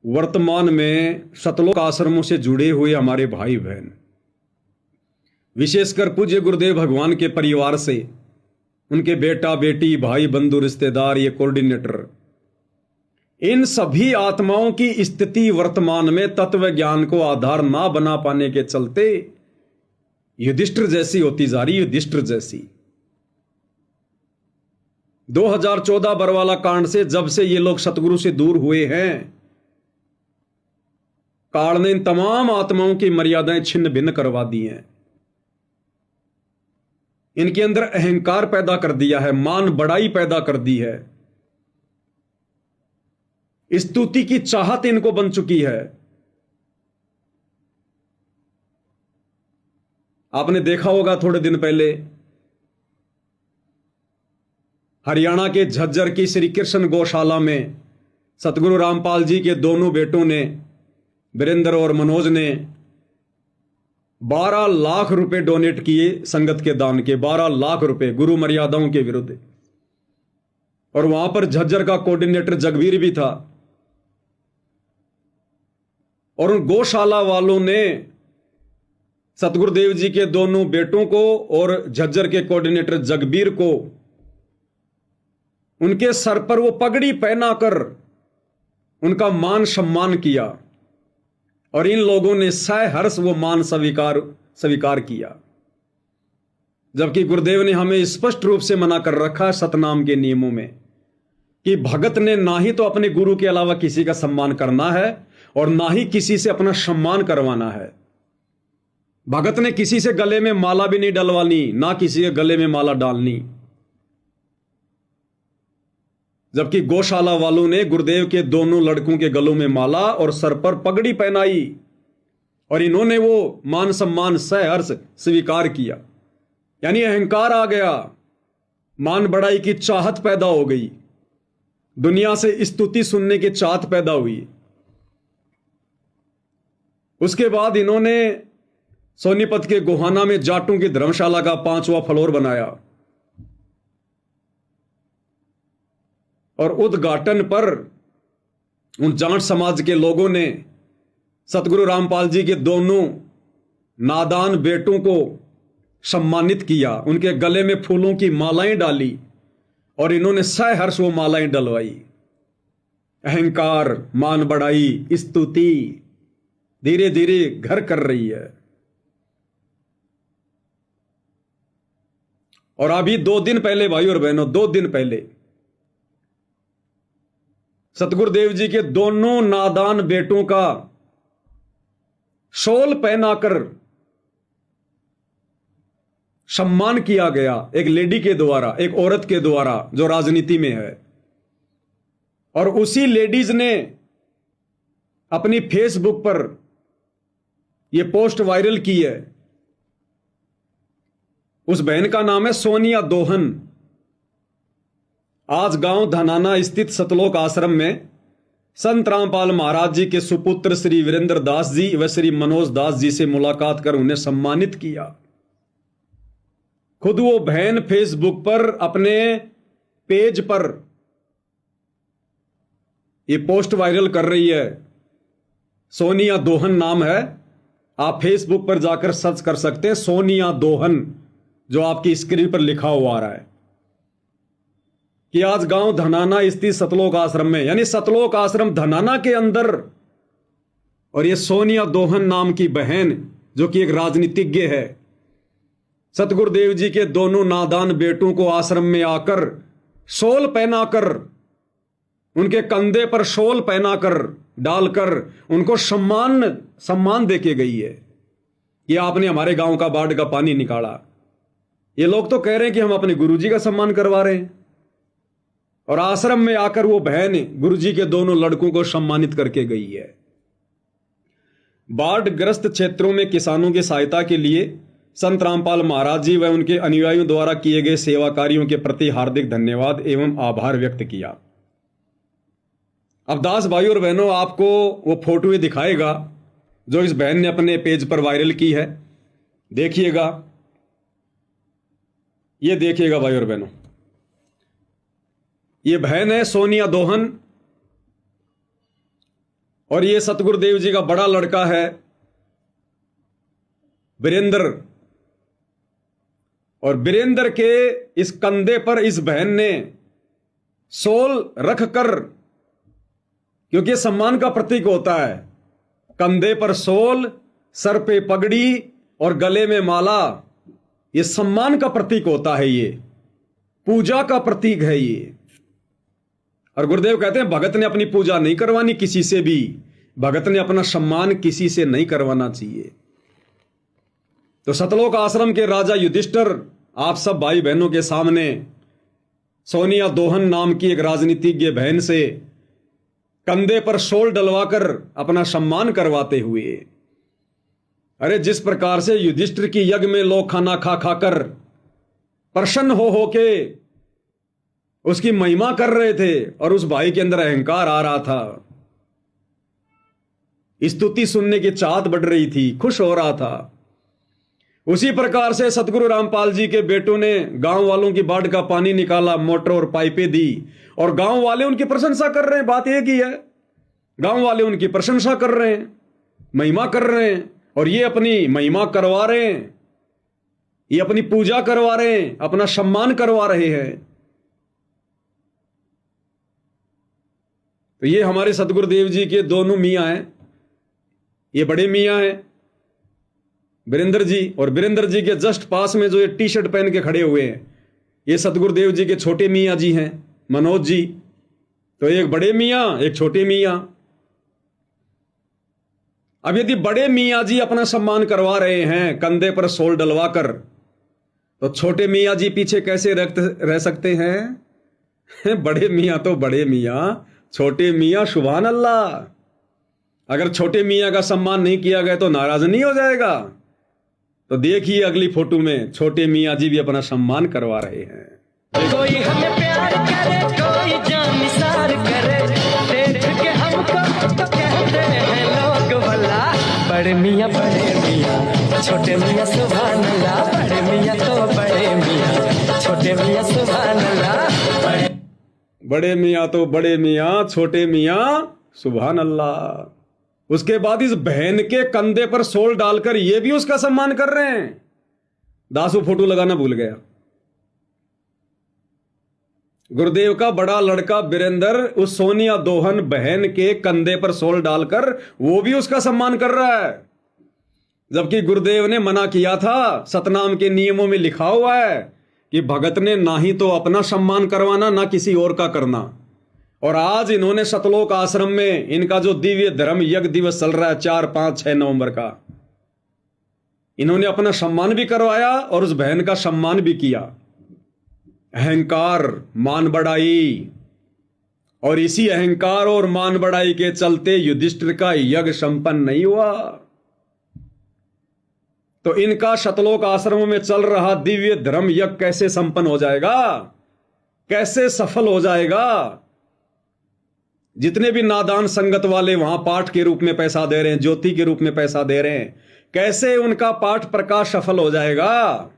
वर्तमान में सतलोक आश्रमों से जुड़े हुए हमारे भाई बहन, विशेषकर पूज्य गुरुदेव भगवान के परिवार से उनके बेटा बेटी भाई बंधु रिश्तेदार, ये कोऑर्डिनेटर, इन सभी आत्माओं की स्थिति वर्तमान में तत्व ज्ञान को आधार ना बना पाने के चलते युधिष्ठिर जैसी होती जा रही। युधिष्ठिर जैसी 2014 बरवाला कांड से जब से ये लोग सतगुरु से दूर हुए हैं, काल ने इन तमाम आत्माओं की मर्यादाएं छिन्न भिन्न करवा दी हैं। इनके अंदर अहंकार पैदा कर दिया है, मान बढ़ाई पैदा कर दी है, स्तुति की चाहत इनको बन चुकी है। आपने देखा होगा थोड़े दिन पहले हरियाणा के झज्जर की श्री कृष्ण गौशाला में सतगुरु रामपाल जी के दोनों बेटों ने, वीरेंद्र और मनोज ने 12 लाख रुपए डोनेट किए संगत के दान के, 12 लाख रुपए गुरु मर्यादाओं के विरुद्ध। और वहां पर झज्जर का कोऑर्डिनेटर जगवीर भी था। और उन गौशाला वालों ने सतगुरुदेव जी के दोनों बेटों को और झज्जर के कोऑर्डिनेटर जगबीर को उनके सर पर वो पगड़ी पहनाकर उनका मान सम्मान किया। और इन लोगों ने सहर्ष वो मान स्वीकार किया, जबकि गुरुदेव ने हमें स्पष्ट रूप से मना कर रखा है सतनाम के नियमों में कि भगत ने ना ही तो अपने गुरु के अलावा किसी का सम्मान करना है और ना ही किसी से अपना सम्मान करवाना है। भगत ने किसी से गले में माला भी नहीं डलवानी, ना किसी के गले में माला डालनी। जबकि गौशाला वालों ने गुरुदेव के दोनों लड़कों के गलों में माला और सर पर पगड़ी पहनाई और इन्होंने वो मान सम्मान सहर्ष स्वीकार किया। यानी अहंकार आ गया, मान बढ़ाई की चाहत पैदा हो गई, दुनिया से स्तुति सुनने की चाहत पैदा हुई। उसके बाद इन्होंने सोनीपत के गोहाना में जाटों की धर्मशाला का 5वां फ्लोर बनाया और उद्घाटन पर उन जाट समाज के लोगों ने सतगुरु रामपाल जी के दोनों नादान बेटों को सम्मानित किया, उनके गले में फूलों की मालाएं डाली और इन्होंने सहर्ष वो मालाएं डलवाई। अहंकार, मान बढ़ाई, स्तुति धीरे धीरे घर कर रही है। और अभी 2 दिन पहले भाई और बहनों, 2 दिन पहले सतगुरुदेव जी के दोनों नादान बेटों का शॉल पहनाकर सम्मान किया गया, एक लेडी के द्वारा, एक औरत के द्वारा जो राजनीति में है। और उसी लेडीज ने अपनी फेसबुक पर यह पोस्ट वायरल की है। उस बहन का नाम है सोनिया दोहन। आज गांव धनाना स्थित सतलोक आश्रम में संत रामपाल महाराज जी के सुपुत्र श्री वीरेंद्र दास जी व श्री मनोज दास जी से मुलाकात कर उन्हें सम्मानित किया। खुद वो बहन फेसबुक पर अपने पेज पर ये पोस्ट वायरल कर रही है। सोनिया दोहन नाम है, आप फेसबुक पर जाकर सर्च कर सकते हैं, सोनिया दोहन, जो आपकी स्क्रीन पर लिखा हुआ आ रहा है कि आज गांव धनाना स्थित सतलोक आश्रम में, यानी सतलोक आश्रम धनाना के अंदर, और ये सोनिया दोहन नाम की बहन जो कि एक राजनीतिज्ञ है, सतगुरुदेव जी के दोनों नादान बेटों को आश्रम में आकर शॉल पहनाकर, उनके कंधे पर शॉल पहनाकर डालकर उनको सम्मान देके गई है कि आपने हमारे गांव का बाढ़ का पानी निकाला। ये लोग तो कह रहे हैं कि हम अपने गुरुजी का सम्मान करवा रहे हैं, और आश्रम में आकर वो बहन गुरुजी के दोनों लड़कों को सम्मानित करके गई है। बाढ़ ग्रस्त क्षेत्रों में किसानों की सहायता के लिए संत रामपाल महाराज जी व उनके अनुयायियों द्वारा किए गए सेवा कार्यों के प्रति हार्दिक धन्यवाद एवं आभार व्यक्त किया। अब दास भाई और बहनों, आपको वो फोटो दिखाएगा जो इस बहन ने अपने पेज पर वायरल की है। देखिएगा, ये देखिएगा भाई और बहनों, ये बहन है सोनिया दोहन और ये सतगुरुदेव जी का बड़ा लड़का है वीरेंद्र, और वीरेंद्र के इस कंधे पर इस बहन ने सोल रखकर, क्योंकि सम्मान का प्रतीक होता है, कंधे पर सोल, सर पे पगड़ी और गले में माला, ये सम्मान का प्रतीक होता है, ये पूजा का प्रतीक है ये। और गुरुदेव कहते हैं भगत ने अपनी पूजा नहीं करवानी किसी से भी, भगत ने अपना सम्मान किसी से नहीं करवाना चाहिए। तो सतलोक आश्रम के राजा युधिष्ठिर आप सब भाई बहनों के सामने सोनिया दोहन नाम की एक राजनीतिज्ञ बहन से कंधे पर शोल डलवाकर अपना सम्मान करवाते हुए, अरे जिस प्रकार से युधिष्ठिर की यज्ञ में लोग खाना खा खाकर प्रसन्न हो के उसकी महिमा कर रहे थे और उस भाई के अंदर अहंकार आ रहा था, स्तुति सुनने की चाहत बढ़ रही थी, खुश हो रहा था, उसी प्रकार से सतगुरु रामपाल जी के बेटों ने गांव वालों की बाढ़ का पानी निकाला, मोटर और पाइपें दी और गांव वाले उनकी प्रशंसा कर रहे हैं। बात एक ही है, गांव वाले उनकी प्रशंसा कर रहे हैं, महिमा कर रहे हैं, और ये अपनी महिमा करवा रहे हैं, ये अपनी पूजा करवा रहे हैं, अपना सम्मान करवा रहे हैं। तो ये हमारे सतगुरुदेव जी के दोनों मियाँ हैं, ये बड़े मियाँ हैं वीरेंद्र जी, और वीरेंद्र जी के जस्ट पास में जो ये टी शर्ट पहन के खड़े हुए हैं, ये सतगुरुदेव जी के छोटे मियाँ जी हैं, मनोज जी। तो एक बड़े मियाँ, एक छोटे मियाँ। अब यदि बड़े मियाँ जी अपना सम्मान करवा रहे हैं कंधे पर सोल डलवाकर, तो छोटे मियाँ जी पीछे कैसे रह सकते हैं? बड़े मियाँ तो बड़े मियाँ, छोटे मियाँ सुभान अल्लाह। अगर छोटे मियाँ का सम्मान नहीं किया गया तो नाराज नहीं हो जाएगा? तो देखिए अगली फोटो में छोटे मियाँ जी भी अपना सम्मान करवा रहे हैं। कोई हमें प्यार करे, कोई जान निसार करे, देख के हमको तो कहते हैं लोग भला, बड़े मियाँ छोटे मियाँ सुभान अल्लाह, बड़े मियाँ तो बड़े मियाँ, छोटे मियाँ सुभान अल्लाह, बड़े मियाँ तो बड़े मियाँ, छोटे मियाँ सुभान अल्लाह। उसके बाद इस बहन के कंधे पर सोल डालकर ये भी उसका सम्मान कर रहे हैं। दासू फोटो लगाना भूल गया। गुरुदेव का बड़ा लड़का वीरेंद्र उस सोनिया दोहन बहन के कंधे पर सोल डालकर वो भी उसका सम्मान कर रहा है, जबकि गुरुदेव ने मना किया था। सतनाम के नियमों में लिखा हुआ है कि भगत ने ना ही तो अपना सम्मान करवाना, ना किसी और का करना। और आज इन्होंने सतलोक आश्रम में इनका जो दिव्य धर्म यज्ञ दिवस चल रहा है 4, 5, 6 नवंबर का, इन्होंने अपना सम्मान भी करवाया और उस बहन का सम्मान भी किया। अहंकार, मान बढ़ाई, और इसी अहंकार और मान बढ़ाई के चलते युधिष्ठिर का यज्ञ संपन्न नहीं हुआ। तो इनका सतलोक आश्रम में चल रहा दिव्य धर्म यज्ञ कैसे संपन्न हो जाएगा, कैसे सफल हो जाएगा? जितने भी नादान संगत वाले वहां पाठ के रूप में पैसा दे रहे हैं, ज्योति के रूप में पैसा दे रहे हैं, कैसे उनका पाठ प्रकाश सफल हो जाएगा?